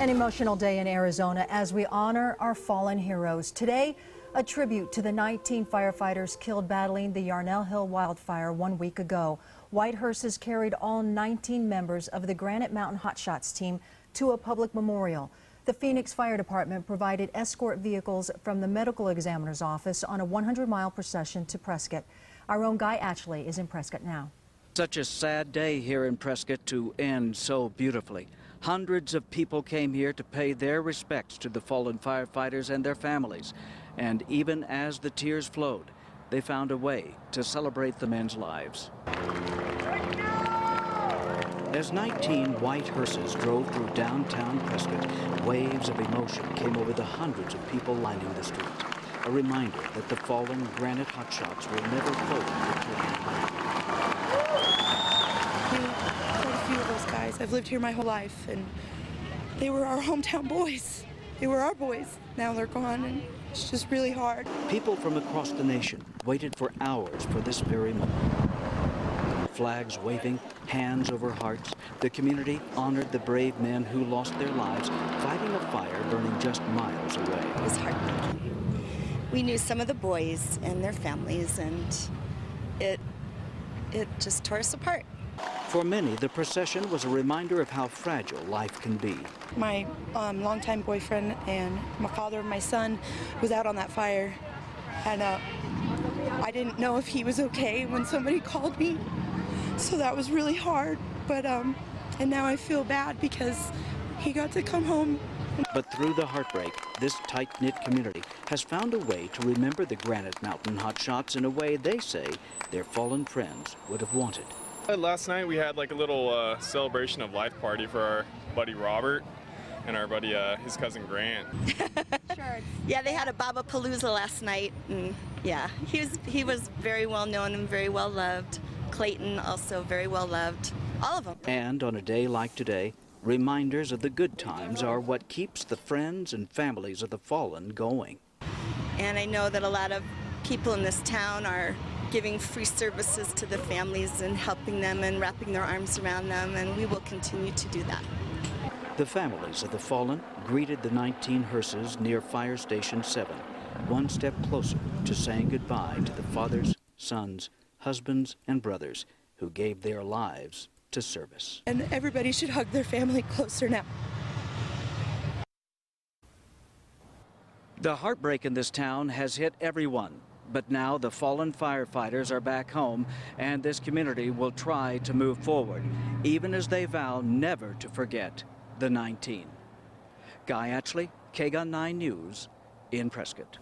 An emotional day in Arizona as we honor our fallen heroes. Today, a tribute to the 19 firefighters killed battling the Yarnell Hill wildfire 1 week ago. White hearses carried all 19 members of the Granite Mountain Hotshots team to a public memorial. The Phoenix Fire Department provided escort vehicles from the medical examiner's office on a 100-mile procession to Prescott. Our own Guy Atchley is in Prescott now. Such a sad day here in Prescott to end so beautifully. Hundreds of people came here to pay their respects to the fallen firefighters and their families. And even as the tears flowed, they found a way to celebrate the men's lives. As 19 white hearses drove through downtown Prescott, waves of emotion came over the hundreds of people lining the streets. A reminder that the fallen Granite Hotshots will never fold Quite a few of those guys. I've lived here my whole life, and they were our hometown boys. They were our boys. Now they're gone, and it's just really hard. People from across the nation waited for hours for this very moment. Flags waving, hands over hearts, the community honored the brave men who lost their lives fighting a fire burning just miles away. It was heartbreaking. We knew some of the boys and their families, and it just tore us apart. For many, the procession was a reminder of how fragile life can be. My longtime boyfriend and my father of my son was out on that fire, and I didn't know if he was okay when somebody called me, so that was really hard. But and now I feel bad because he got to come home. But through the heartbreak, this tight-knit community has found a way to remember the Granite Mountain Hotshots in a way they say their fallen friends would have wanted. Last night we had like a little celebration of life party for our buddy Robert and our buddy, his cousin Grant. Sure. Yeah, they had a Baba-palooza last night, and yeah, he was very well known and very well loved. Clayton also very well loved. All of them. And on a day like today, reminders of the good times are what keeps the friends and families of the fallen going. And I know that a lot of people in this town are giving free services to the families and helping them and wrapping their arms around them, and we will continue to do that. The families of the fallen greeted the 19 hearses near Fire Station 7, one step closer to saying goodbye to the fathers, sons, husbands, and brothers who gave their lives to service. And everybody should hug their family closer now. The heartbreak in this town has hit everyone. But now the fallen firefighters are back home, and this community will try to move forward, even as they vow never to forget the 19. Guy Atchley, KGUN-9 News, in Prescott.